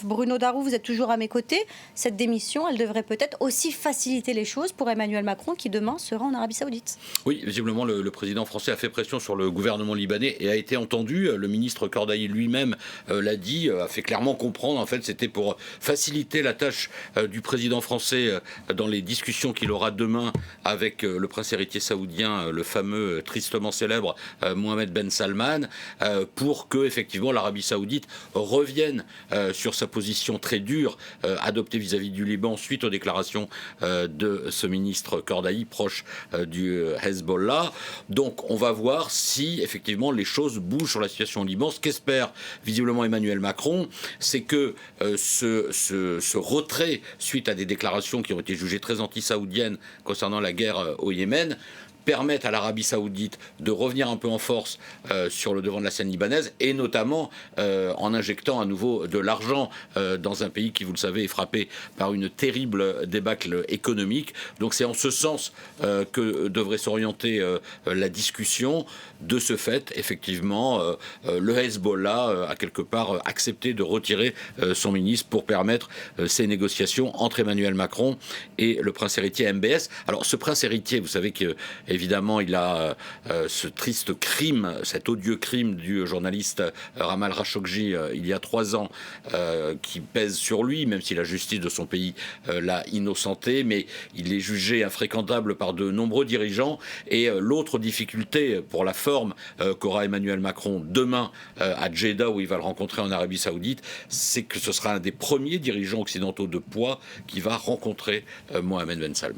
Bruno Darroux, vous êtes toujours à mes côtés. Cette démission, elle devrait peut-être aussi faciliter les choses pour Emmanuel Macron qui demain sera en Arabie Saoudite. Oui, visiblement, le président français a fait pression sur le gouvernement libanais et a été entendu. Le ministre Cordaï lui-même l'a dit, a fait clairement comprendre. En fait, c'était pour faciliter la tâche du président français dans les discussions qu'il aura demain avec le prince héritier saoudien, le fameux tristement célèbre Mohamed Ben Salman, pour que effectivement l'Arabie Saoudite revienne sur sa position très dure adoptée vis-à-vis du Liban suite aux déclarations de ce ministre Cordaï proche du Hezbollah. Donc on va voir si effectivement les choses bougent sur la situation au Liban. Ce qu'espère visiblement Emmanuel Macron, c'est que ce retrait suite à des déclarations qui ont été jugées très anti-saoudiennes concernant la guerre au Yémen permettent à l'Arabie Saoudite de revenir un peu en force sur le devant de la scène libanaise et notamment en injectant à nouveau de l'argent dans un pays qui, vous le savez, est frappé par une terrible débâcle économique. Donc c'est en ce sens que devrait s'orienter la discussion. De ce fait, effectivement, le Hezbollah a quelque part accepté de retirer son ministre pour permettre ces négociations entre Emmanuel Macron et le prince héritier MBS. Alors ce prince héritier, vous savez que évidemment, il a ce triste crime, cet odieux crime du journaliste Ramal Khashoggi il y a 3 ans qui pèse sur lui, même si la justice de son pays l'a innocenté, mais il est jugé infréquentable par de nombreux dirigeants. Et l'autre difficulté pour la forme qu'aura Emmanuel Macron demain à Jeddah, où il va le rencontrer en Arabie Saoudite, c'est que ce sera un des premiers dirigeants occidentaux de poids qui va rencontrer Mohamed Ben Salman.